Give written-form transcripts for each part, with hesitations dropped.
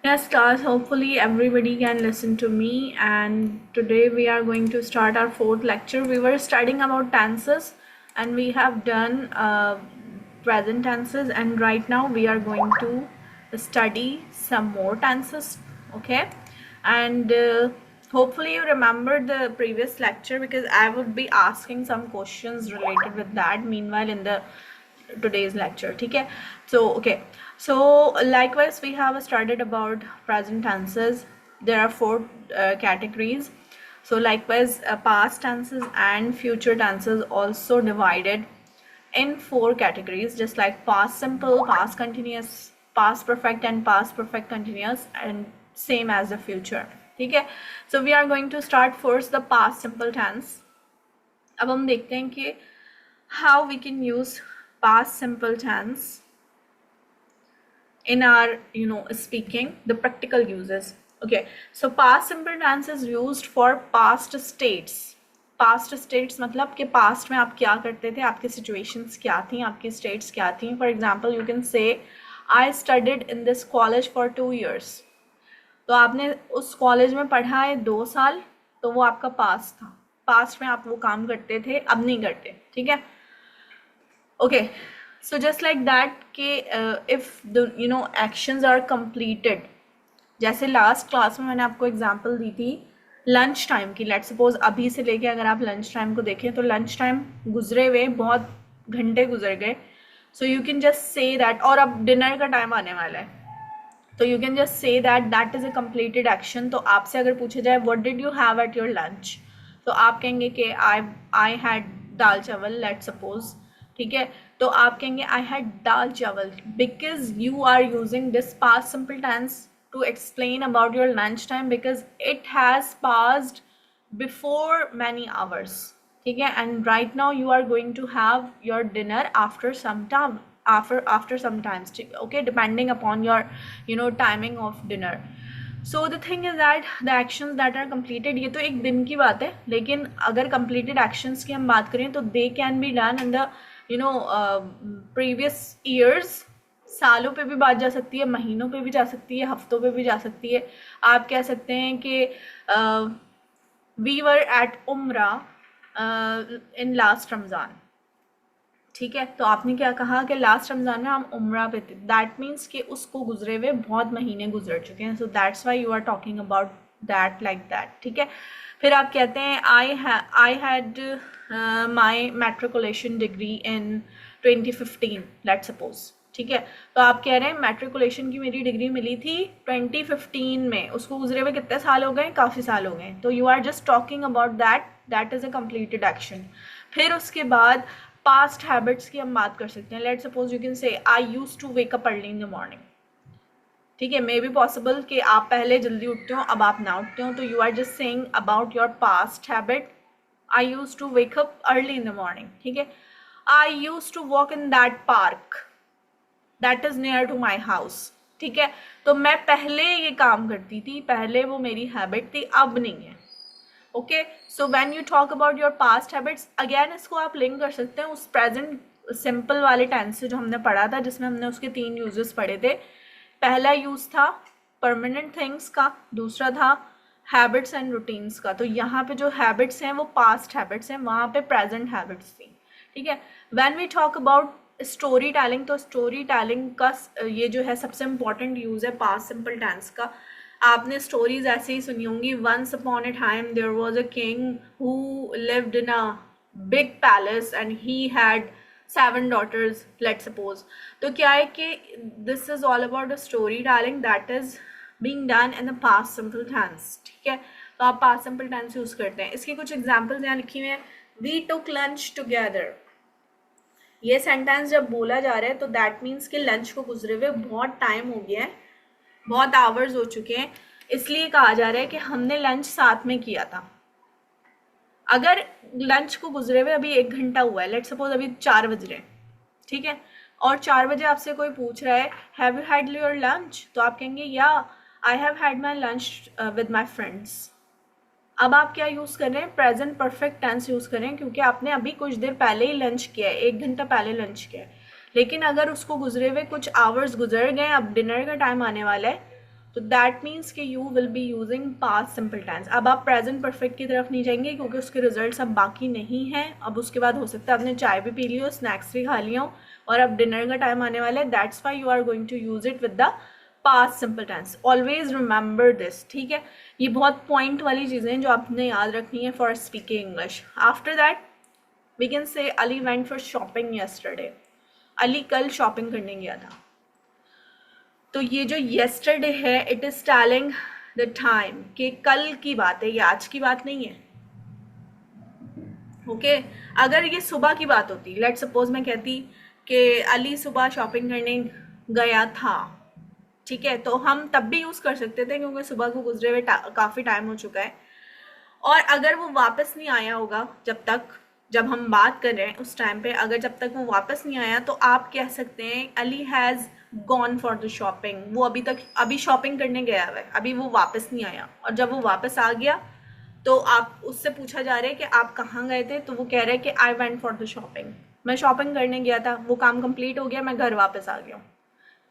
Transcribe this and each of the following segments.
Yes, class. Hopefully, everybody can listen to me. And today we are going to start our fourth lecture. We were studying about tenses, and we have done present tenses. And right now, we are going to study some more tenses. Okay, and hopefully, you remember the previous lecture because I would be asking some questions related with that. Meanwhile, in the today's lecture, ठीक है? So likewise we have studied about present tenses. There are four categories. So likewise past tenses and future tenses also divided in four categories, just like past simple, past continuous, past perfect and past perfect continuous, and same as the future. ठीक है? So we are going to start first the past simple tense. अब हम देखते हैं कि how we can use past simple tense in our speaking, the practical uses. Okay, so past simple tense is used for past states. Past states मतलब कि past में आप क्या करते थे, आपकी situations क्या थी, आपकी states क्या थी. For example, you can say I studied in this college for 2 years. तो आपने उस कॉलेज में पढ़ा है 2 साल, तो वो आपका पास्ट था. पास्ट में आप वो काम करते थे, अब नहीं करते. ठीक है? Okay, so just like that कि if the actions are completed, जैसे लास्ट क्लास में मैंने आपको एग्जांपल दी थी लंच टाइम की. लेट्स सपोज अभी से लेके अगर आप लंच टाइम को देखें तो लंच टाइम गुजरे हुए बहुत घंटे गुजर गए. So you can just say that, और अब डिनर का टाइम आने वाला है, तो you can just say that that is a completed action. तो आपसे अगर पूछा जाए what did you have at your lunch, तो आप कहेंगे कि आई हैड दाल चावल, लेट्स सपोज. ठीक है, तो आप कहेंगे आई had dal chawal because you are using this past simple tense to explain about your lunch time because it has passed before many hours. ठीक है, and right now you are going to have your dinner after some time, after some times. Okay, depending upon your timing of dinner. So the thing is that the actions that are completed, ये तो एक दिन की बात है, लेकिन अगर completed actions की हम बात करें तो they can be done in the previous years. सालों पे भी बात जा सकती है, महीनों पे भी जा सकती है, हफ्तों पे भी जा सकती है. आप कह सकते हैं कि we were at उम्रा in last रमज़ान. ठीक है, तो आपने क्या कहा कि लास्ट रमज़ान में हम उम्रा पे थे. दैट मीन्स कि उसको गुजरे हुए बहुत महीने गुजर चुके हैं. So that's why you are talking about that like that. ठीक है, फिर आप कहते हैं I had my matriculation degree in 2015, let's suppose. ठीक है, तो आप कह रहे हैं मैट्रिकुलेशन की मेरी डिग्री मिली थी 2015 में, उसको गुजरे हुए कितने साल हो गए, काफ़ी साल हो गए. तो you are just talking about that is a completed action. फिर उसके बाद पास्ट हैबिट्स की हम बात कर सकते हैं. Let suppose you can say I use to wake up early in the morning. ठीक है, मे बी पॉसिबल कि आप पहले जल्दी उठते हो, अब आप ना उठते हो, तो you are just saying about your past habit. I use to wake up early in the morning. ठीक है, I use to walk in that park that is near to my house. ठीक है, तो मैं पहले ये काम करती थी, पहले वो मेरी हैबिट थी, अब नहीं है. Okay, so when you talk about your past habits, again इसको आप लिंक कर सकते हैं उस प्रेजेंट सिंपल वाले टेंस से जो हमने पढ़ा था, जिसमें हमने उसके 3 यूजेस पढ़े थे. पहला यूज था परमानेंट थिंग्स का, दूसरा था हैबिट्स एंड रूटीन्स का. तो यहाँ पे जो हैबिट्स हैं वो पास्ट हैबिट्स हैं, वहाँ पे प्रेजेंट हैबिट्स थी. ठीक है, when we talk about story telling, तो स्टोरी टेलिंग का ये जो है सबसे इम्पॉर्टेंट यूज है पास्ट सिंपल टेंस का. आपने स्टोरीज ऐसे ही सुनी होंगी. Once upon a time there was a king who lived in a big palace and he had 7 daughters, let's suppose. तो क्या है कि this is all about a story telling that is being done in the past simple tense. ठीक है, तो आप past simple tense use करते हैं. इसकी कुछ एग्जांपल्स यहाँ लिखी हुई हैं. We took lunch together. ये सेंटेंस जब बोला जा रहा है तो दैट मीन्स कि लंच को गुजरे हुए बहुत टाइम हो गया है, बहुत आवर्स हो चुके हैं, इसलिए कहा जा रहा है कि हमने लंच साथ में किया था. अगर लंच को गुजरे हुए अभी 1 घंटा हुआ है, लेट्स सपोज अभी 4 बज रहे हैं. ठीक है, और 4 बजे आपसे कोई पूछ रहा है have you had your lunch, तो आप कहेंगे या I have had my lunch with my friends. अब आप क्या यूज़ कर रहे हैं, प्रेजेंट परफेक्ट टेंस यूज़ कर रहे हैं, क्योंकि आपने अभी कुछ देर पहले ही लंच किया है, 1 घंटा पहले लंच किया है. लेकिन अगर उसको गुजरे हुए कुछ आवर्स गुजर गए, अब डिनर का टाइम आने वाला है, तो दैट मीन्स कि you will be using past simple tense. अब आप प्रेजेंट परफेक्ट की तरफ नहीं जाएंगे क्योंकि उसके रिजल्ट्स अब बाकी नहीं हैं। अब उसके बाद हो सकता है आपने चाय भी पी ली हो, स्नैक्स भी खा लिया हो और अब डिनर का टाइम आने वाला है। That's why you are going to use it with the past simple tense. Always remember this, ठीक है। ये बहुत पॉइंट वाली चीज़ें हैं जो आपने याद रखनी है for speaking English. After that we can say Ali went for shopping yesterday. Ali कल शॉपिंग करने गया था। तो ये जो येस्टरडे है it is telling the time कि कल की बात है, ये आज की बात नहीं है। ओके अगर ये सुबह की बात होती, लेट सपोज मैं कहती कि अली सुबह शॉपिंग करने गया था, ठीक है, तो हम तब भी यूज कर सकते थे क्योंकि सुबह को गुजरे हुए काफी टाइम हो चुका है। और अगर वो वापस नहीं आया होगा जब हम बात कर रहे हैं उस टाइम पे, अगर जब तक वो वापस नहीं आया तो आप कह सकते हैं Ali has gone for the shopping. वो अभी शॉपिंग करने गया हुआ है, अभी वो वापस नहीं आया। और जब वो वापस आ गया तो आप उससे पूछा जा रहा है कि आप कहाँ गए थे, तो वो कह रहा है कि I went for the shopping, मैं शॉपिंग करने गया था, वो काम कंप्लीट हो गया, मैं घर वापस आ गया हूँ,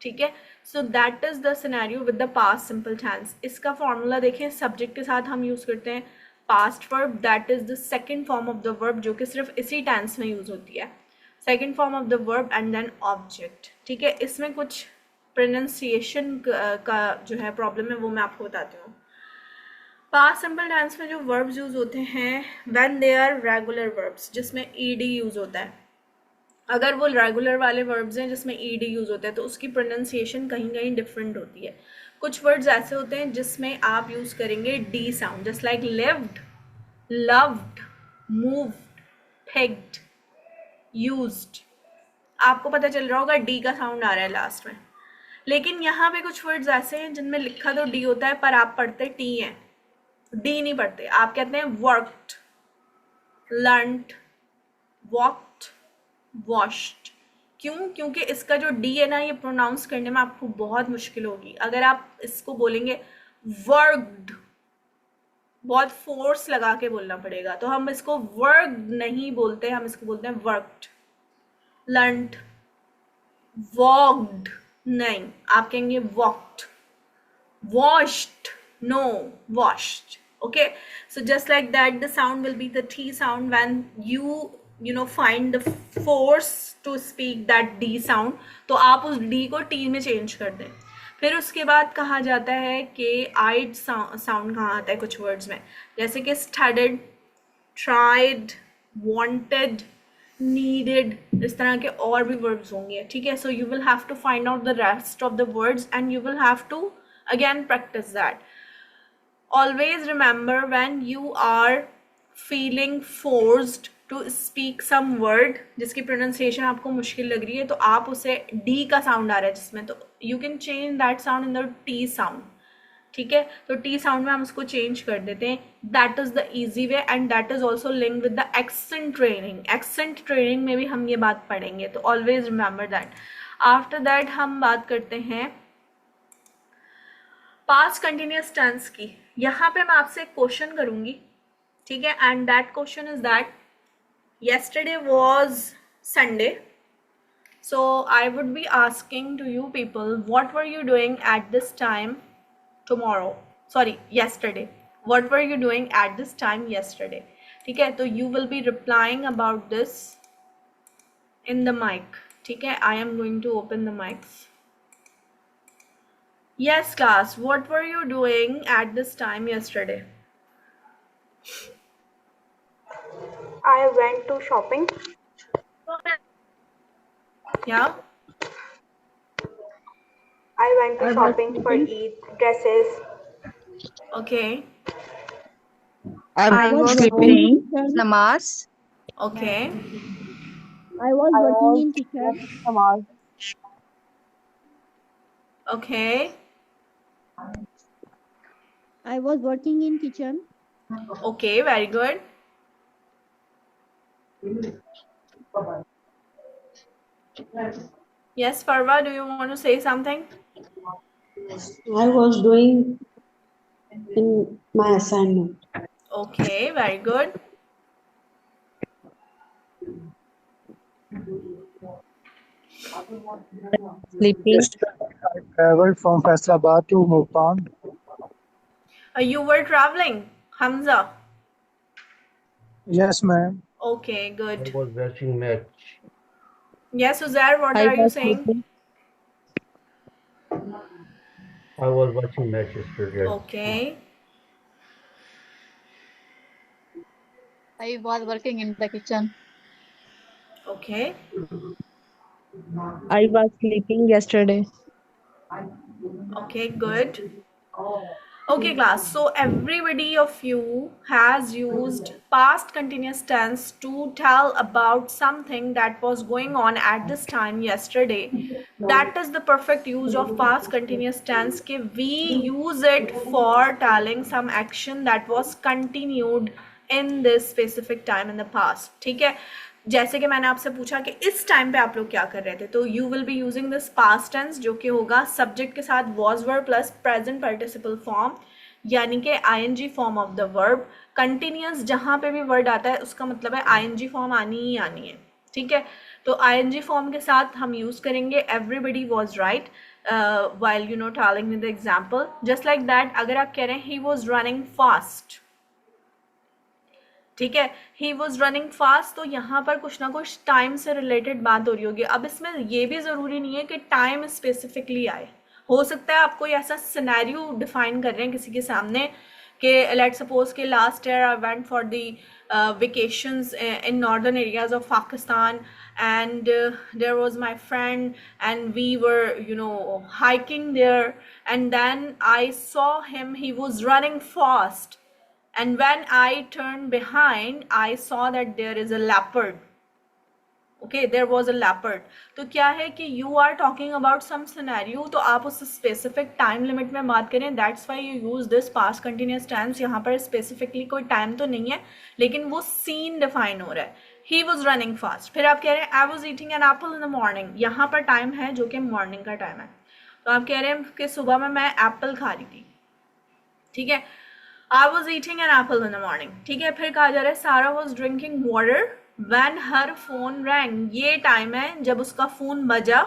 ठीक है। So that is the scenario with the past simple tense. इसका फॉर्मूला देखें, सब्जेक्ट के साथ हम यूज करते हैं past verb, that is the second form of the verb जो कि सिर्फ इसी टेंस में यूज होती है। Second form of the verb and then object, ठीक है। इसमें कुछ प्रोनाउंसिएशन का जो है प्रॉब्लम है वो मैं आपको बताती हूँ। पास्ट सिंपल टेंस में जो वर्ब्स यूज होते हैं when they are regular verbs जिसमें ईडी यूज होता है। अगर वो रेगुलर वाले वर्ब्स हैं जिसमें ईडी यूज होता है तो उसकी प्रोनाउंसिएशन कहीं कहीं डिफरेंट होती है। कुछ वर्ड्स ऐसे होते हैं जिसमें आप यूज करेंगे D sound, just like lived, loved, moved, picked, used. आपको पता चल रहा होगा डी का साउंड आ रहा है लास्ट में। लेकिन यहाँ पे कुछ वर्ड्स ऐसे हैं जिनमें लिखा तो डी होता है पर आप पढ़ते टी हैं, डी नहीं पढ़ते। आप कहते हैं वर्कड, लर्नड, वॉक्ड, वॉश्ड। क्यों? क्योंकि इसका जो डी है ना ये प्रोनाउंस करने में आपको बहुत मुश्किल होगी। अगर आप इसको बोलेंगे वर्कड, बहुत फोर्स लगा के बोलना पड़ेगा, तो हम इसको वर्कड नहीं बोलते, हम इसको बोलते हैं वर्कड। लर्नड, वॉक्ड नहीं, आप कहेंगे walked. washed, no, washed. Okay, so just like that the sound will be the T sound when you find the force to speak that D sound, तो आप उस D को T में change कर दें। फिर उसके बाद कहा जाता है कि आइड साउंड कहाँ आता है कुछ वर्ड्स में, जैसे कि studied, tried, wanted, needed, इस तरह के और भी वर्ड्स होंगे, ठीक है। So you will have to find out the rest of the words and you will have to again practice that. Always remember when you are feeling forced to speak some word जिसकी pronunciation आपको मुश्किल लग रही है, तो आप उसे D का साउंड आ रहा है जिसमें, तो you can change that sound in the T sound, ठीक है। तो T साउंड में हम उसको चेंज कर देते हैं। That is the easy way and that is also linked with the accent training. accent training में भी हम ये बात पढ़ेंगे, तो always remember that. after that हम बात करते हैं पास्ट कंटिन्यूअस टेंस की। यहाँ पे मैं आपसे एक क्वेश्चन करूंगी, ठीक है, and that question is that yesterday was Sunday, so I would be asking to you people, what were you doing at this time yesterday? What were you doing at this time yesterday? ठीक है, तो you will be replying about this in the mic, ठीक है। I am going to open the mics. Yes, class. What were you doing at this time yesterday? I went to shopping. Yeah. I went to shopping for Eid dresses. Okay. I was sleeping. Namaz. Okay. I was working in kitchen. Okay. I was working in kitchen. Okay. Very good. Yes, Farwa, do you want to say something? I was doing in my assignment. Okay. Very good. Sleeping. traveled from Faisalabad to Multan. You were traveling, Hamza. Yes, ma'am. Okay, I good. was watching match. Yes, Uzair, what I are you was saying? sleeping. I was watching match yesterday at school. Okay. I was working in the kitchen. Okay. I was sleeping yesterday. Okay, good. Okay, class. So everybody of you has used past continuous tense to tell about something that was going on at this time yesterday. That is the perfect use of past continuous tense कि we use it for telling some action that was continued in this specific time in the past. ठीक है, जैसे कि मैंने आपसे पूछा कि इस टाइम पे आप लोग क्या कर रहे थे, तो you will be using this past tense जो कि होगा सब्जेक्ट के साथ was verb plus present participle form, यानी कि ING form of the verb. Continuous जहाँ पे भी वर्ड आता है उसका मतलब है आईएनजी फॉर्म आनी ही आनी है. ठीक है, तो आईएनजी फॉर्म के साथ हम यूज करेंगे everybody was right while you know telling me the example just like that. अगर आप कह रहे हैं he was running fast, ठीक है, ही वॉज रनिंग फास्ट, तो यहाँ पर कुछ ना कुछ टाइम से रिलेटेड बात हो रही होगी. अब इसमें ये भी ज़रूरी नहीं है कि टाइम स्पेसिफिकली आए, हो सकता है आप कोई ऐसा सिनेरियो डिफाइन कर रहे हैं किसी के सामने कि लेट सपोज के last year I went for the vacations in northern areas of Pakistan, and there was my friend and we were hiking there, and then I saw him, he was running fast, and when I turned behind I saw that there is a leopard. Okay, there was a leopard. तो क्या है कि you are talking about some scenario, तो आप उस specific time limit में बात करें. That's why you use this past continuous tense. यहाँ पर specifically कोई time तो नहीं है, लेकिन वो scene define हो रहा है. He was running fast. फिर आप कह रहे हैं I was eating an apple in the morning. यहाँ पर time है जो कि morning का time है, तो आप कह रहे हैं कि सुबह में मैं apple खा रही थी. ठीक है, I was eating an apple in the morning. ठीक है, फिर कहा जा रहा है Sarah was drinking water when her phone rang. ये टाइम है जब उसका फोन बजा.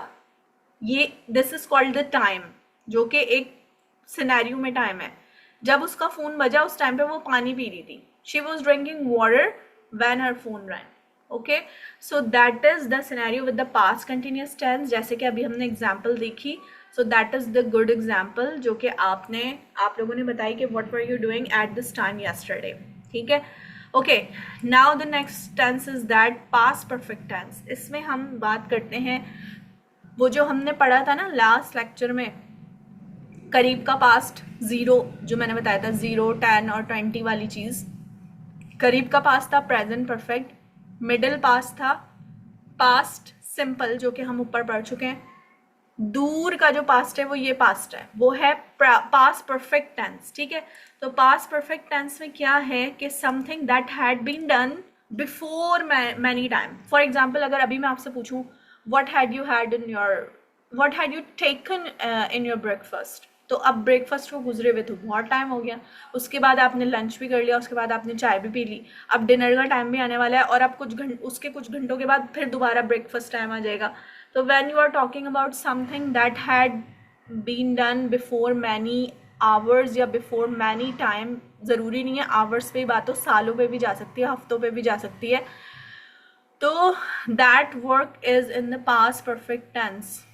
ये this is called the time, जो कि एक सिनेरियो में टाइम है. जब उसका फोन बजा उस टाइम पे वो पानी पी रही थी. She was drinking water when her phone rang. Okay, so that is the scenario with the past continuous tense, जैसे कि अभी हमने एग्जाम्पल देखी. So that is the good example जो कि आप लोगों ने बताई कि what were you doing at this time yesterday. ठीक है, okay, now the next tense is that past perfect tense. इसमें हम बात करते हैं वो जो हमने पढ़ा था ना लास्ट लेक्चर में, करीब का पास्ट, 0 जो मैंने बताया था 0, 10 और 20 वाली चीज़. करीब का पास्ट था प्रेजेंट परफेक्ट, मिडिल पास्ट था पास्ट सिंपल जो कि हम ऊपर पढ़ चुके हैं. दूर का जो पास्ट है वो ये पास्ट है, वो है पास्ट परफेक्ट टेंस. ठीक है, तो पास्ट परफेक्ट टेंस में क्या है कि something that had been done before many time. For example अगर अभी मैं आपसे पूछूं what had you taken in your breakfast, तो अब ब्रेकफास्ट को गुजरे हुए तो बहुत टाइम हो गया. उसके बाद आपने लंच भी कर लिया, उसके बाद आपने चाय भी पी ली, अब डिनर का टाइम भी आने वाला है, और अब उसके कुछ घंटों के बाद फिर दोबारा ब्रेकफास्ट टाइम आ जाएगा. तो when you are talking about something that had been done before many hours या बिफोर मैनी टाइम, ज़रूरी नहीं है आवर्स पे बात हो, सालों पे भी जा सकती है, हफ्तों पे भी जा सकती है, तो that work is in the past perfect tense.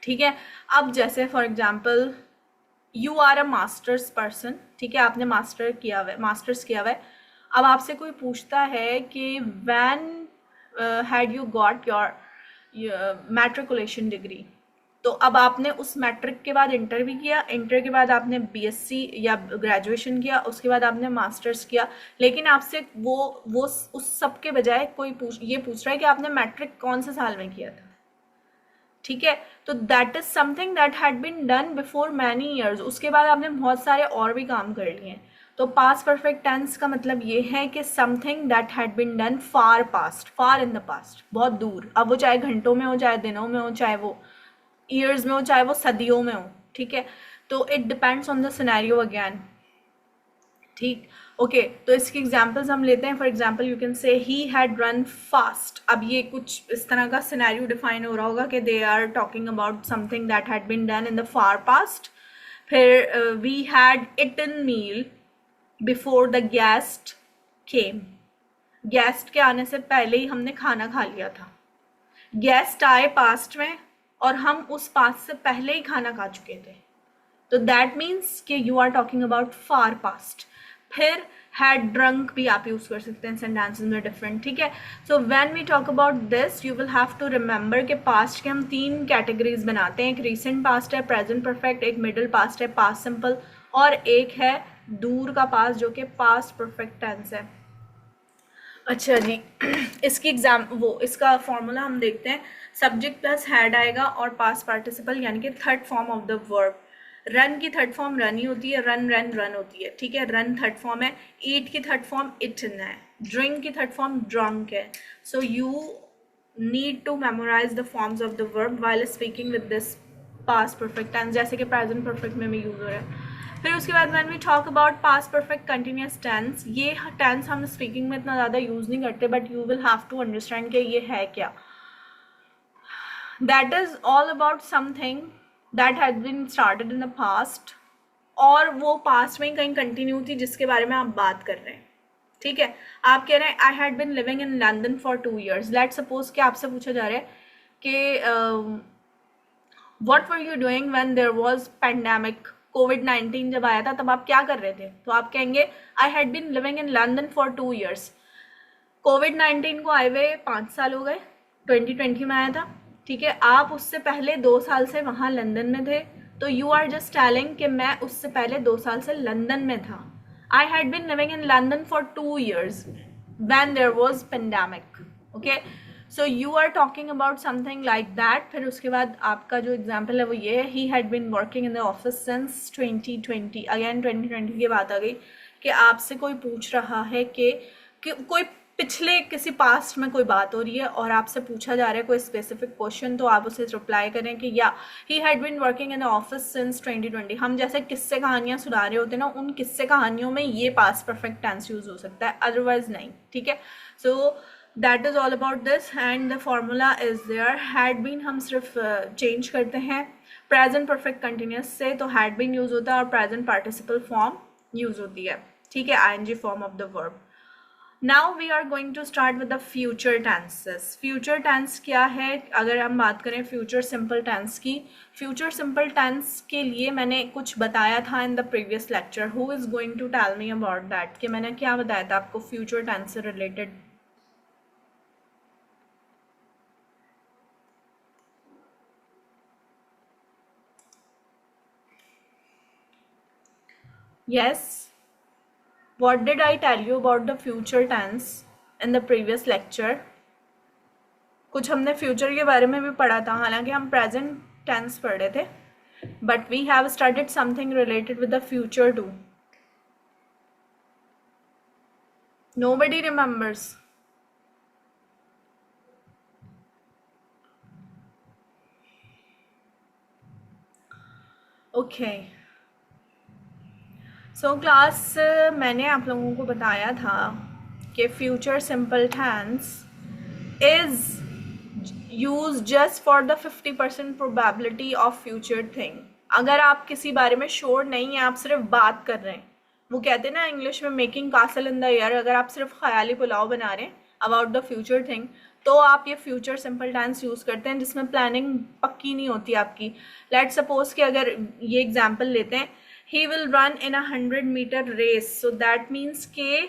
ठीक है, अब जैसे for example you are a masters person. ठीक है, आपने मास्टर्स किया हुआ है. अब आपसे कोई पूछता है कि when had you got your matriculation degree, तो अब आपने उस मैट्रिक के बाद इंटर भी किया, इंटर के बाद आपने बीएससी या ग्रेजुएशन किया, उसके बाद आपने मास्टर्स किया, लेकिन आपसे वो उस सब के बजाय कोई ये पूछ रहा है कि आपने मैट्रिक कौन से साल में किया था. ठीक है, तो that is something that had been done before many years. उसके बाद आपने बहुत सारे और भी काम कर लिए हैं. तो पास्ट परफेक्ट टेंस का मतलब ये है कि something that had been done far past, far in the past, बहुत दूर. अब वो चाहे घंटों में हो, चाहे दिनों में हो, चाहे वो ईयर्स में हो, चाहे वो सदियों में हो. ठीक है, तो it depends on the scenario again. ठीक, ओके तो इसकी एग्जांपल्स हम लेते हैं. फॉर एग्जांपल यू कैन से ही हैड रन फास्ट. अब ये कुछ इस तरह का सिनेरियो डिफाइन हो रहा होगा कि they are talking about something that had been done in the far past. फिर we had eaten meal before the guest came. Guest के आने से पहले ही हमने खाना खा लिया था. गेस्ट आए पास्ट में और हम उस पास्ट से पहले ही खाना खा चुके थे. तो दैट मीन्स कि you are talking about far past. फिर हैड ड्रंक भी आप यूज कर सकते हैं सेंटेंसेस में डिफरेंट. ठीक है. So when we talk about this you will have to remember कि पास्ट के हम 3 कैटेगरीज बनाते हैं. एक रीसेंट पास्ट है, प्रेजेंट परफेक्ट, एक मिडिल पास्ट है पास्ट सिंपल, और एक है दूर का पास्ट जो कि पास्ट परफेक्ट टेंस है. अच्छा जी इसकी इसका फॉर्मूला हम देखते हैं. सब्जेक्ट प्लस हैड आएगा और पास्ट पार्टिसिपल यानी कि third form of the verb. Run की थर्ड फॉर्म रन ही होती है, रन होती है. ठीक है. रन थर्ड फॉर्म है. ईट की थर्ड फॉर्म इटन है. ड्रिंक की थर्ड फॉर्म ड्रंक है. So you need to memorise the forms of the verb while speaking with this past perfect tense, जैसे कि प्रेजेंट परफेक्ट में भी यूज हो रहा है. फिर उसके बाद when we talk about past perfect continuous tense, ये टेंस हम स्पीकिंग में इतना ज़्यादा यूज़ नहीं करते, but you will have to understand कि ये है क्या. That is all about something that has been started in the past, और वो पास्ट में ही कहीं कंटिन्यू थी जिसके बारे में आप बात कर रहे हैं. ठीक है. आप कह रहे हैं I had been living in London for 2 years. Let suppose कि आपसे पूछा जा रहा है कि what were you doing when there was pandemic. कोविड-19 जब आया था तब आप क्या कर रहे थे. तो आप कहेंगे आई had been living in London for 2 years. कोविड-19 को आए हुए 5 साल हो गए, 2020 में आया था. ठीक है. आप उससे पहले 2 साल से वहाँ लंदन में थे, तो यू आर जस्ट टेलिंग कि मैं उससे पहले 2 साल से लंदन में था. I had been living in London for 2 years when there was pandemic. Okay. So you are talking about something like that. फिर उसके बाद आपका जो एग्जाम्पल है वो ये है, he had been working in the office since 2020. Again 2020 की बात आ गई कि आपसे कोई पूछ रहा है कि कोई पिछले किसी पास्ट में कोई बात हो रही है और आपसे पूछा जा रहा है कोई स्पेसिफिक क्वेश्चन, तो आप उसे रिप्लाई करें कि या he had been working in the office since 2020. हम जैसे किस्से कहानियाँ सुना रहे होते हैं ना, उन किस्से कहानियों में ये पास्ट परफेक्ट टेंस यूज हो सकता है, अदरवाइज नहीं. ठीक है. So that is all about this and the formula is there. Had been हम सिर्फ चेंज करते हैं प्रेजेंट परफेक्ट कंटिन्यूस से, तो हैड बीन यूज़ होता है और प्रेजेंट पार्टिसिपल फॉर्म यूज़ होती है. ठीक है. ING form of the verb. Now we are going to start with the future tenses. Future tense क्या है? अगर हम बात करें फ्यूचर सिंपल टेंस की, फ्यूचर सिंपल टेंस के लिए मैंने कुछ बताया था in the previous lecture. Who is going to tell me about that कि मैंने क्या बताया था आपको फ्यूचर टेंस से related. Yes. What did I tell you about the future tense in the previous lecture? कुछ हमने फ्यूचर के बारे में भी पढ़ा था, हालांकि हम प्रेजेंट टेंस पढ़ रहे थे, but we have started something related with the future too. Nobody remembers. Okay. So class मैंने आप लोगों को बताया था कि future simple tense is use just for the 50% probability of future thing. अगर आप किसी बारे में श्योर नहीं हैं, आप सिर्फ बात कर रहे हैं, वो कहते हैं ना इंग्लिश में making castle in the air, अगर आप सिर्फ ख्याली पुलाव बना रहे हैं अबाउट द फ्यूचर थिंग, तो आप ये फ्यूचर सिंपल टेंस यूज़ करते हैं जिसमें प्लानिंग पक्की नहीं होती आपकी. लेट्स सपोज कि अगर ये एग्जाम्पल लेते हैं, he will run in a 100-meter race. So that means कि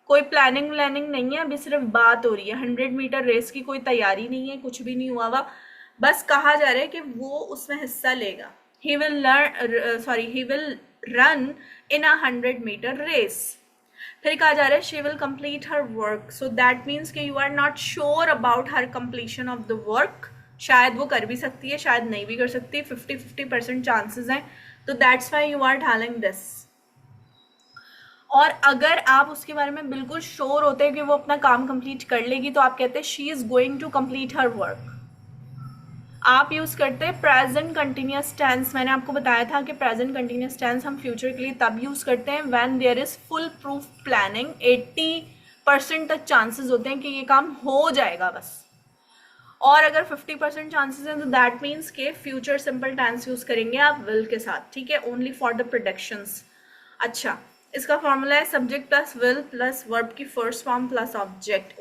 कोई प्लानिंग नहीं है, अभी सिर्फ बात हो रही है. 100-meter रेस की कोई तैयारी नहीं है, कुछ भी नहीं हुआ हुआ, बस कहा जा रहा है कि वो उसमें हिस्सा लेगा. he will run in a 100-meter race. फिर कहा जा रहा है she will complete her work. So that means कि you are not sure about her completion of the work. शायद वो कर भी सकती है, शायद नहीं भी कर सकती, 50-50% चांसेस हैं. तो that's why you are telling this. और अगर आप उसके बारे में बिल्कुल श्योर होते हैं कि वो अपना काम कंप्लीट कर लेगी, तो आप कहते हैं she is going to complete her work. आप यूज़ करते हैं प्रेजेंट कंटिन्यूस टेंस। मैंने आपको बताया था कि प्रेजेंट कंटिन्यूस टेंस हम फ्यूचर के लिए तब यूज़ करते हैं when there is full proof planning. 80% तक चांसेस होते हैं कि ये काम हो जाएगा बस, और अगर 50% चांसेस हैं तो दैट मीन्स के फ्यूचर सिंपल टेंस यूज़ करेंगे आप विल के साथ, ठीक है, ओनली फॉर द प्रोडक्शंस। अच्छा, इसका फॉर्मूला है subject plus will plus verb की first form plus object,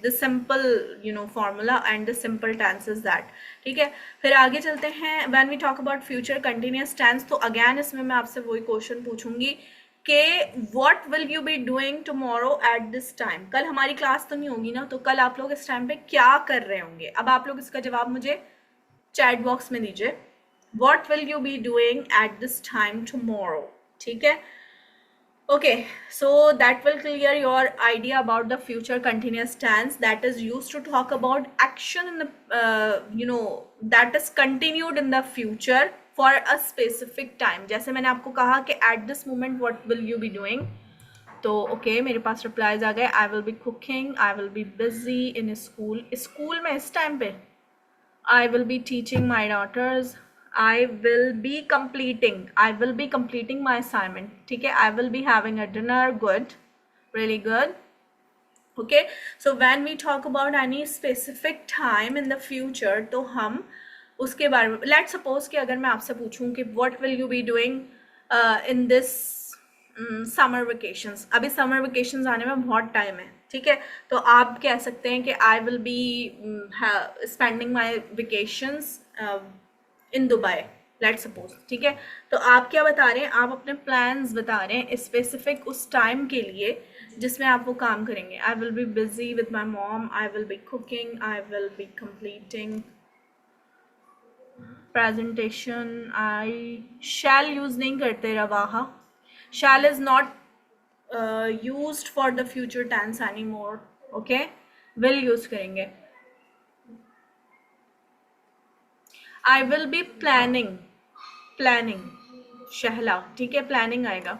the simple formula and the simple tense is that, ठीक है। फिर आगे चलते हैं, when we talk about future continuous tense, तो अगेन इसमें मैं आपसे वही क्वेश्चन पूछूंगी कि what will you be doing tomorrow at this time. कल हमारी क्लास तो नहीं होगी ना, तो कल आप लोग इस टाइम पे क्या कर रहे होंगे। अब आप लोग इसका जवाब मुझे चैट बॉक्स में दीजिए, what will you be doing at this time tomorrow, ठीक है। Okay, so that will clear your idea about the future continuous tense that is used to talk about action in the that is continued in the future for a specific time। जैसे मैंने आपको कहा कि at this moment what will you be doing, तो okay, मेरे पास replies आ गए, I will be cooking, I will be busy in school। School में इस टाइम पे I will be teaching my daughters, I will be completing my assignment, ठीक है, I will be having a dinner, good, really good, okay। So when we talk about any specific time in the future, तो हम उसके बारे में, let's suppose कि अगर मैं आपसे पूछूं कि what will you be doing in this summer vacations, अभी summer vacations आने में बहुत टाइम है, ठीक है, तो आप कह सकते हैं कि I will be spending my vacations in Dubai, let's suppose, ठीक है। तो आप क्या बता रहे हैं, आप अपने प्लान्स बता रहे हैं स्पेसिफिक उस टाइम के लिए जिसमें आप वो काम करेंगे। I will be busy with my mom, I will be cooking, I will be completing presentation. I shall use नहीं करते रवाहा, shall is not used for the future tense any more, okay, will use करेंगे। I will be planning Shahla, ठीक है, planning आएगा,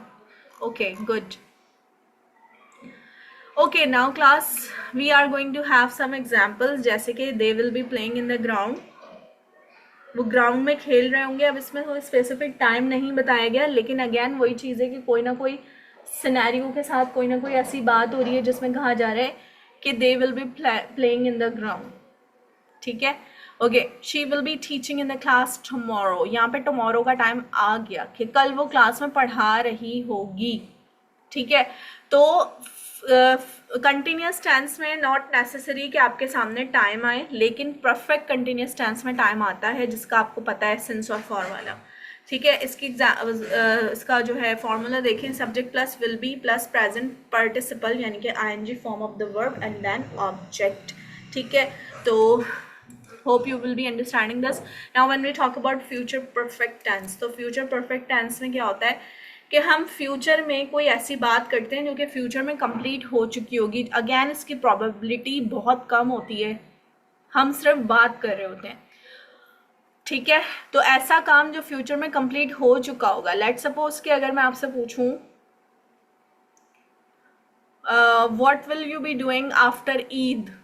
okay, good, okay. Now class we are going to have some examples, जैसे कि they will be playing in the ground, वो ground में खेल रहे होंगे। अब इसमें कोई स्पेसिफिक टाइम नहीं बताया गया, लेकिन अगेन वही चीज़ है कि कोई ना कोई सिनेरियो के साथ कोई ना कोई ऐसी बात हो रही है जिसमें कहा जा रहा है कि they will be playing in the ground, ठीक है, okay. She will be teaching in the class tomorrow, यहाँ पे टुमारो का टाइम आ गया कि कल वो क्लास में पढ़ा रही होगी, ठीक है। तो कंटिन्यूस टेंस में नॉट नेसेसरी कि आपके सामने टाइम आए, लेकिन परफेक्ट कंटिन्यूस टेंस में टाइम आता है जिसका आपको पता है सिंस और फॉर वाला, ठीक है। इसका जो है फॉर्मूला देखें, subject plus will be plus present participle यानी कि ING form of the verb and then object, ठीक है। तो hope you will be understanding this। now when we talk about future perfect tense, तो future perfect tense में क्या होता है कि हम फ्यूचर में कोई ऐसी बात करते हैं जो कि फ्यूचर में कंप्लीट हो चुकी होगी। अगेन इसकी प्रोबेबिलिटी बहुत कम होती है, हम सिर्फ बात कर रहे होते हैं, ठीक है। तो ऐसा काम जो फ्यूचर में कंप्लीट हो चुका होगा, लेट सपोज कि अगर मैं आपसे पूछूं what will you be doing after Eid,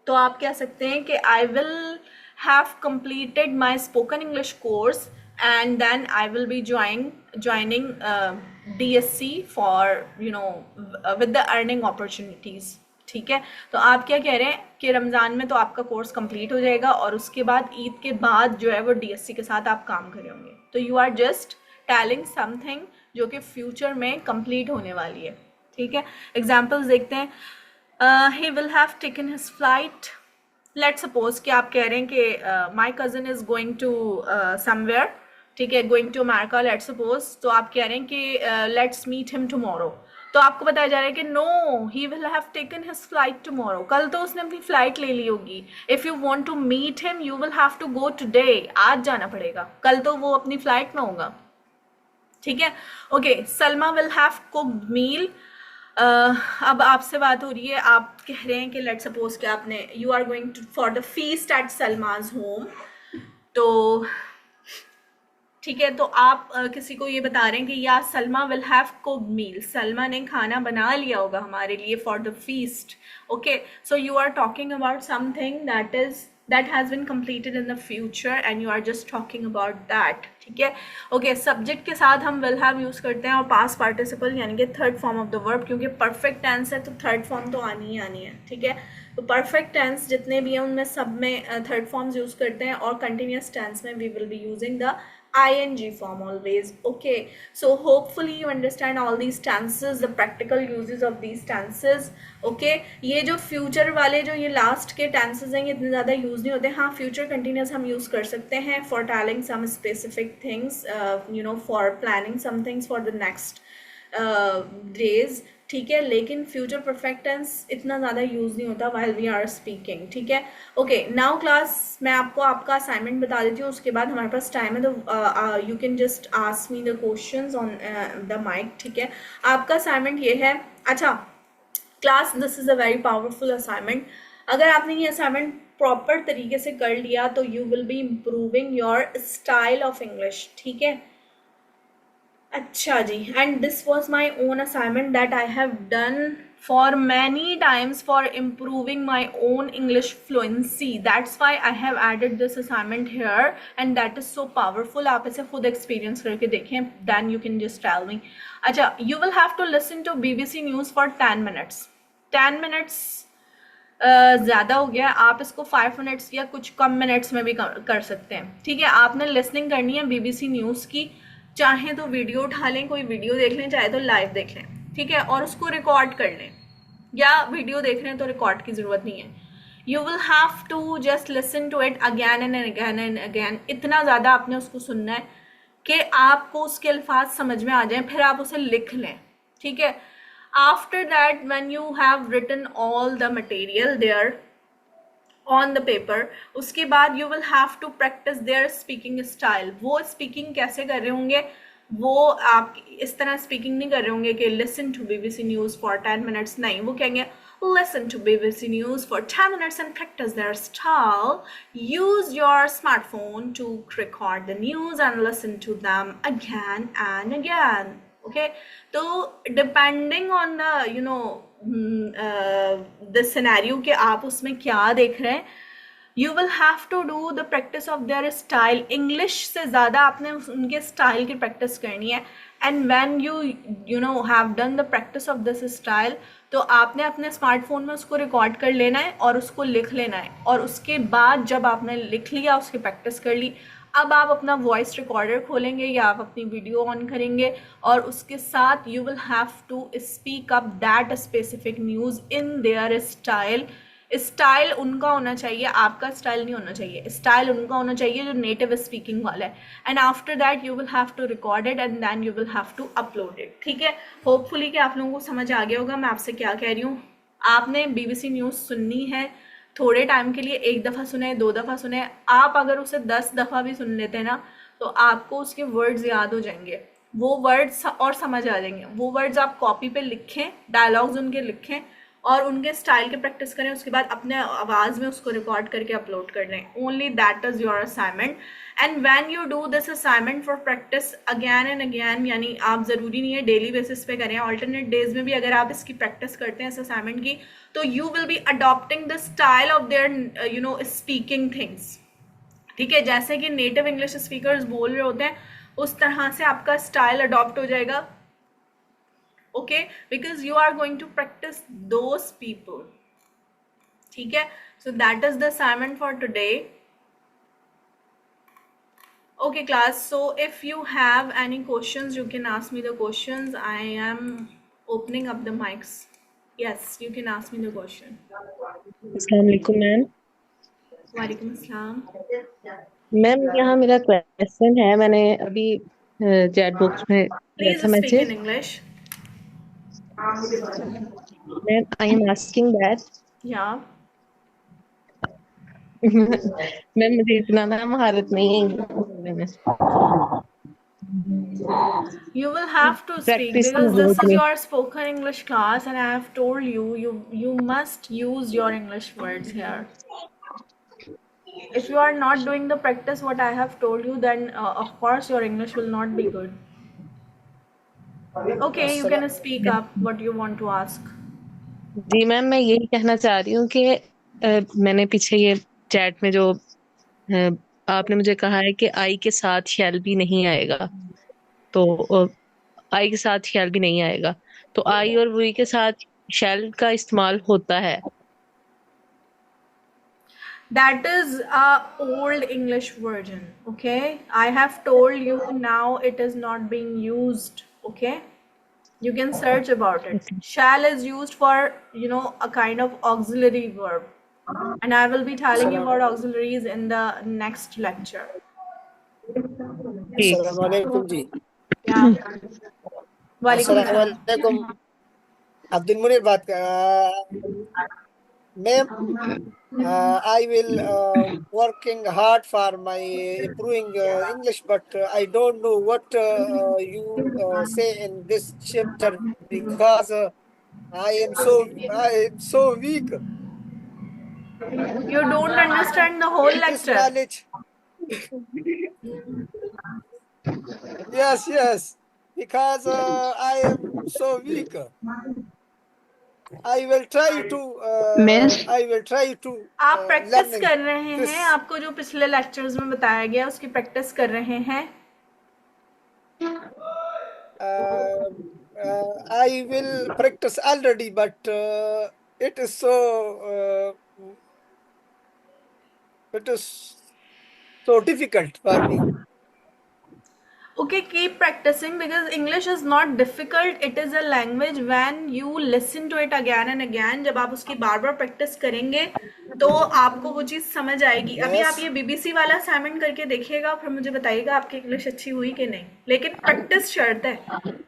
तो आप कह सकते हैं कि I will have completed my spoken English course and then I will be joining DSC for with the earning opportunities, ठीक है। तो आप क्या कह रहे हैं कि रमज़ान में तो आपका कोर्स कंप्लीट हो जाएगा और उसके बाद ईद के बाद जो है वो DSC के साथ आप काम कर रहे होंगे। तो you are just telling something जो कि फ्यूचर में कंप्लीट होने वाली है, ठीक है। एग्जाम्पल्स देखते हैं, he will have taken his flight, let suppose कि आप कह रहे हैं कि my cousin is going to somewhere, ठीक है, going to America, let suppose, तो आप कह रहे हैं कि लेट्स मीट हिम टुमारो, तो आपको बताया जा रहा है कि no he will have taken his flight tomorrow, कल तो उसने अपनी फ्लाइट ले ली होगी। If you want to meet him you will have to go today, आज जाना पड़ेगा, कल तो वो अपनी फ्लाइट में होगा, ठीक है, okay. Salma will have cooked meal, अब आपसे बात हो रही है, आप कह रहे हैं कि लेट सपोज कि आपने you are going to for the feast at Salma's home, तो ठीक है, तो आप किसी को ये बता रहे हैं कि या Salma will have cooked meal, Salma ने खाना बना लिया होगा हमारे लिए for the feast, okay. So you are talking about something that is that has been completed in the future and you are just talking about that. ठीक है. Okay, subject के साथ हम will have use करते हैं और past participle यानी कि third form of the verb, क्योंकि perfect tense है तो third form तो आनी ही आनी है. ठीक है. तो perfect tense जितने भी हैं उनमें सब में third forms use करते हैं और continuous tense में we will be using the ing form always. Okay, so hopefully you understand all these tenses, the practical uses of these tenses. Okay, ये जो future वाले जो ये last के tenses हैं ये इतने ज़्यादा use नहीं होते. हाँ, future continuous हम use कर सकते हैं for telling some specific things, for planning some things for the next days. ठीक है, लेकिन फ्यूचर परफेक्ट टेंस इतना ज़्यादा यूज़ नहीं होता while we are speaking. ठीक है. ओके, नाउ क्लास मैं आपको आपका असाइनमेंट बता देती हूँ, उसके बाद हमारे पास टाइम है तो you can just ask me the questions on the mic. ठीक है. आपका असाइनमेंट ये है. अच्छा class, this is a very powerful assignment. अगर आपने ये असाइनमेंट प्रॉपर तरीके से कर लिया तो you will B improving your style of English. ठीक है. अच्छा जी, and this was my own assignment that I have done for many times for improving my own English fluency. That's why I have added this assignment here and that is so powerful. आप इसे खुद experience करके देखें, then you can just tell me. अच्छा, you will have to listen to BBC News for 10 minutes. 10 minutes ज़्यादा हो गया. आप इसको 5 मिनट्स या कुछ कम मिनट्स में भी कर सकते हैं. ठीक है. आपने लिसनिंग करनी है BBC न्यूज़ की, चाहे तो वीडियो उठा लें, कोई वीडियो देख लें, चाहे तो लाइव देख लें. ठीक है. और उसको रिकॉर्ड कर लें, या वीडियो देख रहे हैं तो रिकॉर्ड की ज़रूरत नहीं है. You will have to just listen to it again and again and again. इतना ज़्यादा आपने उसको सुनना है कि आपको उसके अल्फाज समझ में आ जाएं, फिर आप उसे लिख लें. ठीक है. After that when you have written all the material there on the paper, उसके बाद you will have to practise their speaking style. वो स्पीकिंग कैसे कर रहे होंगे, वो आप इस तरह स्पीकिंग नहीं कर रहे होंगे कि listen to BBC news for 10 minutes. नहीं, वो कहेंगे listen to BBC News for 10 minutes and practice their style. Use your smartphone to record the news and listen to them again and again. Okay, so depending on the the scenario कि आप उसमें क्या देख रहे हैं, you will have to do the practice of their style. English से ज़्यादा आपने उनके style की practice करनी है. And when you have done the practice of this style, तो आपने अपने स्मार्टफोन में उसको रिकॉर्ड कर लेना है और उसको लिख लेना है. और उसके बाद जब आपने लिख लिया, उसकी प्रैक्टिस कर ली, अब आप अपना वॉइस रिकॉर्डर खोलेंगे या आप अपनी वीडियो ऑन करेंगे और उसके साथ you will have to speak up that specific news in their style. Style उनका होना चाहिए, आपका स्टाइल नहीं होना चाहिए. स्टाइल उनका होना चाहिए जो नेटिव स्पीकिंग वाला है. And after that you will have to record it and then you will have to upload it. ठीक है. होपफुली कि आप लोगों को समझ आ गया होगा मैं आपसे क्या कह रही हूँ. आपने BBC न्यूज़ सुननी है थोड़े टाइम के लिए, 1 दफ़ा सुने, 2 दफ़ा सुने. आप अगर उसे 10 दफ़ा भी सुन लेते हैं ना तो आपको उसके वर्ड्स याद हो जाएंगे, वो वर्ड्स और समझ आ जाएंगे. वो वर्ड्स आप कॉपी पे लिखें, डायलॉग्स उनके लिखें और उनके स्टाइल की प्रैक्टिस करें. उसके बाद अपने आवाज़ में उसको रिकॉर्ड करके अपलोड कर दें. Only that is your assignment. And when you do this assignment for practice again and again, यानी आप ज़रूरी नहीं है डेली बेसिस पे करें, ऑल्टरनेट डेज में भी अगर आप इसकी प्रैक्टिस करते हैं इस असाइनमेंट की, तो you will B adopting the style of their speaking things. ठीक है. जैसे कि नेटिव इंग्लिश स्पीकर्स बोल रहे होते हैं उस तरह से आपका स्टाइल अडॉप्ट हो जाएगा. Okay, because you are going to practice those people. ठीक है. So that is the assignment for today. Okay class, so if you have any questions you can ask me the questions. I am opening up the mics. Yes, you can ask me the question. अस्सलाम वालेकुम ma'am. वालेकुम अस्सलाम. Ma'am यहाँ मेरा question है, मैंने अभी chat box में Please लिखा speak in message. English. Ma'am I am asking that. Yeah. Ma'am मुझे इतना ना महारत नहीं है. You will have to speak Practice because की this work is में. your spoken English class and I have told you must use your English words here. If you are not doing the practice what I have told you, then of course your English will not be good. Okay, you can speak up what you want to ask. जी ma'am, मैं यही कहना चाह रही हूँ कि मैंने पीछे ये चैट में जो आपने मुझे कहा है कि आई के साथ शैल भी नहीं आएगा, तो आई के साथ शैल भी नहीं आएगा, तो आई और वी के साथ शैल का इस्तेमाल होता है। That is a old English version. Okay, I have told you, now it is not being used. Okay, you can search about it. Shall is used for, a kind of auxiliary verb, and I will be telling you about auxiliaries in the next lecture. ठीक। अस्सलामुअलैकुम जी। Yeah. वालेकुम अस्सलाम। अस्सलामुअलैकुम। अब्दुल मुनीर बात कर। Ma'am, I will working hard for my improving English, but I don't know what you say in this chapter because I am so weak. You don't understand the whole This lecture. knowledge. Yes, because I am so weak. I will try to आप practice learning कर रहे this. हैं, आपको जो पिछले lectures में बताया गया उसकी प्रैक्टिस कर रहे हैं। I will practice already, but it is so difficult for me. Okay, keep practicing because English is not difficult. It is a language when you listen to it again and again. जब आप उसकी बार बार practice करेंगे तो आपको वो चीज़ समझ आएगी। अभी आप ये BBC वाला असाइनमेंट करके देखिएगा, फिर मुझे बताइएगा आपकी इंग्लिश अच्छी हुई कि नहीं। लेकिन प्रैक्टिस शर्त है,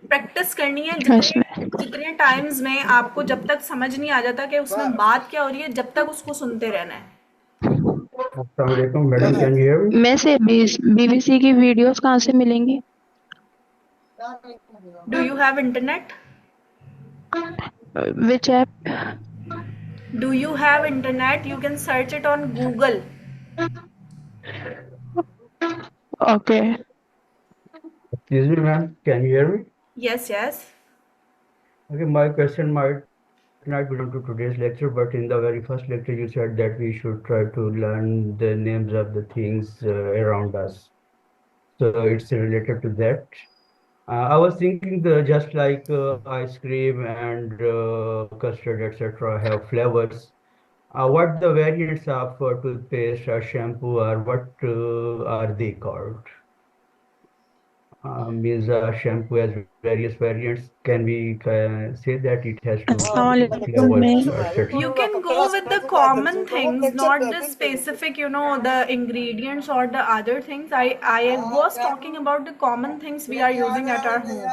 प्रैक्टिस करनी है जितने टाइम्स में आपको जब तक समझ नहीं आ जाता कि उसमें बात क्या हो रही है, जब तक उसको सुनते रहना है। Assalamualaikum, madam, can you hear me? में से BBC की वीडियोस कहाँ से मिलेंगी? Do you have internet? Which app? Do you have internet? You can search it on Google. Okay. Excuse me, ma'am, can you hear me? Yes. Okay, my question might not belong to today's lecture, but in the very first lecture, you said that we should try to learn the names of the things around us. So it's related to that. I was thinking just like ice cream and custard, etc., have flavors. What the variants of toothpaste or shampoo or what are they called? Means shampoo has various variants. Can we say that it has to Assalamualaikum, flavors ma'am. or etc.? You can go with the common things, not the specific, the ingredients or the other things. I was talking about the common things we are using at our home.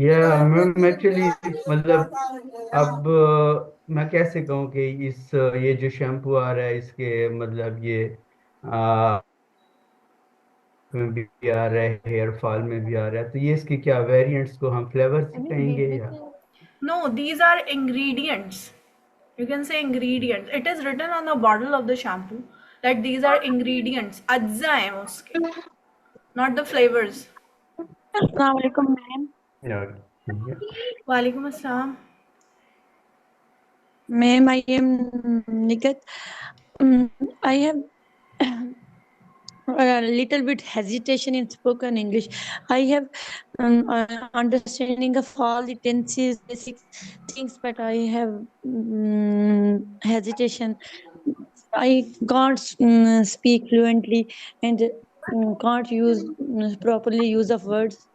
Yeah, ma'am actually मतलब अब मैं कैसे कहूँ कि ये जो shampoo आ रहा है इसके मतलब ये में भी आ रहा है, हेयर फॉल में भी आ रहा है, तो ये इसके क्या वेरिएंट्स को हम फ्लेवर्स कहेंगे या? No, these are ingredients. You can say ingredients. It is written on the bottle of the shampoo that these are ingredients. अज्जा है उसके, not the flavors. Assalamualaikum, ma'am. Yeah. वालेकुम अस्सलाम. Ma'am, I am Nikat. I have a little bit hesitation in spoken English. I have understanding of all the tenses, basic things, but I have hesitation. I can't speak fluently and can't use properly use of words.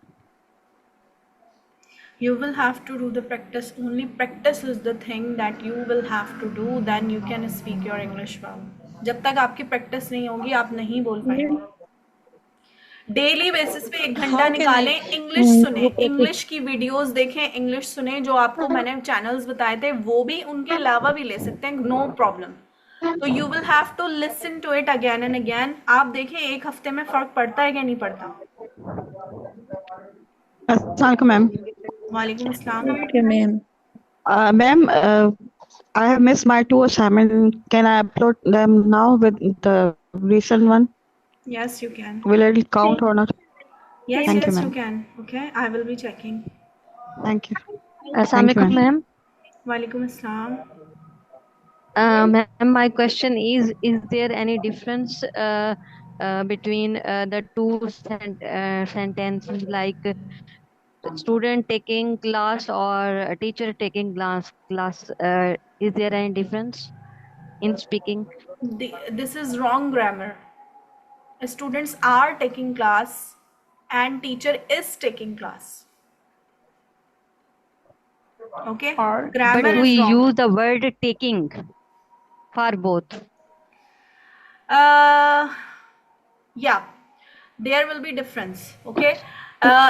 You will have to do the practice. Only practice is the thing that you will have to do. Then you can speak your English well. जब तक आपकी practice नहीं होगी आप नहीं बोल पाएंगे। Daily basis पे 1 घंटा निकालें, इंग्लिश सुने, इंग्लिश की वीडियोस देखें, इंग्लिश सुने। जो आपको मैंने चैनल्स बताए थे वो भी उनके अलावा भी ले सकते हैं, नो प्रॉब्लम। तो you will have to listen to it again and again. आप देखें 1 हफ्ते में फर्क पड़ता है क्या नहीं पड़ता। Assalamualaikum, ma'am. वालेकुम अस्सलाम. Okay, ma'am. Ma'am, I have missed my 2 assignments. Can I upload them now with the recent one? Yes, you can. Will it count or not? Yes, Thank yes, you, you ma'am. can. Okay, I will be checking. Thank you. Assalamualaikum, ma'am. वालेकुम अस्सलाम. Ma'am, my question is there any difference between the two sentences, like student taking class or a teacher taking class? Is there any difference in speaking? This is wrong grammar. Students are taking class and teacher is taking class. Okay, But grammar we is wrong. use the word taking for both. Yeah, there will be difference. Okay,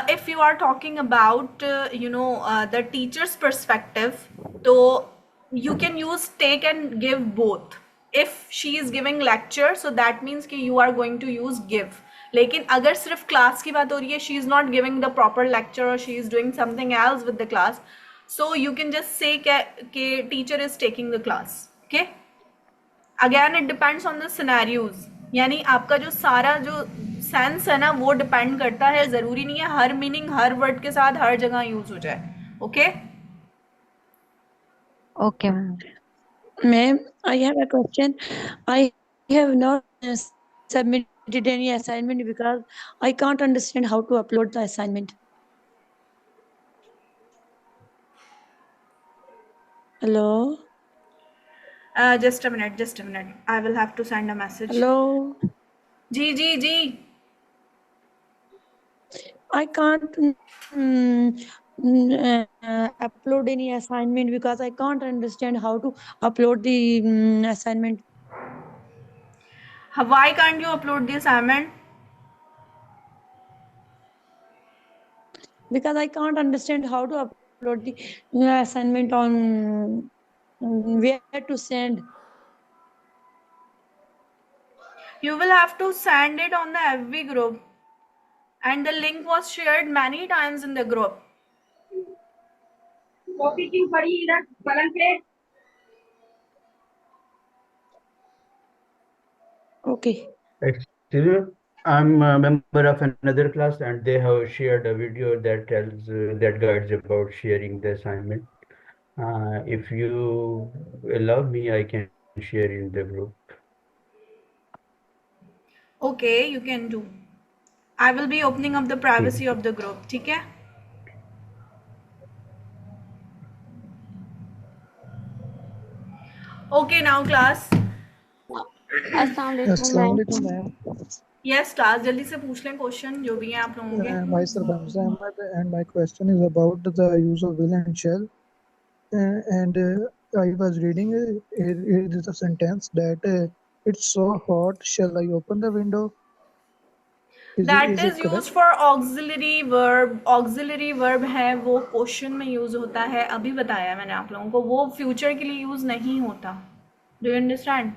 if you are talking about the teacher's perspective, so you can use take and give both. If she is giving lecture, so that means कि you are going to use give. लेकिन अगर सिर्फ class की बात हो रही है, she is not giving the proper lecture or she is doing something else with the class, so you can just say कि teacher is taking the class. Okay, again it depends on the scenarios, यानी आपका जो सारा जो sense है ना वो depend करता है, जरूरी नहीं है हर मीनिंग हर वर्ड के साथ हर जगह यूज हो जाए. Okay Okay, ma'am. Ma'am, I have a question. I have not submitted any assignment because I can't understand how to upload the assignment. Hello? Just a minute, I will have to send a message. Hello? जी I can't upload any assignment because I can't understand how to upload the assignment. Why can't you upload the assignment? Because I can't understand how to upload the assignment on where to send. You will have to send it on the FB group, and the link was shared many times in the group. Okay. Excuse me, I'm a member of another class and they have shared a video that tells that guides about sharing the assignment. If you allow me, I can share in the group. Okay, you can do. I will be opening up the privacy of the group. ठीक है? Okay, now class. अस्सलाम वालेकुम ma'am. Yes, class. जल्दी से पूछ लें question जो भी हैं आप लोगों के. Myself Hamza Ahmed, and my question is about the use of will and shall. And I was reading here is a sentence that it's so hot, shall I open the window? That Is is it used correct? for auxiliary verb. Auxiliary verb है वो question में use होता है. अभी बताया मैंने आप लोगों को, वो फ्यूचर के लिए यूज नहीं होता. Do you understand?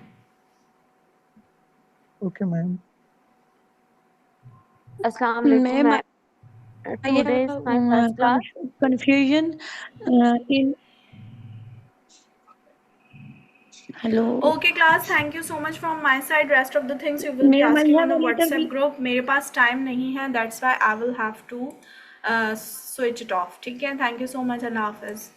Okay, ma'am. Ma'am, I have confusion in. Hello. Okay, class. Thank you so much from my side. Rest of the things you will be Ma'am, I asking on have the a little WhatsApp bit. group. मेरे पास time नहीं है. That's why I will have to switch it off. ठीक है? Thank you so much. Allah Hafiz.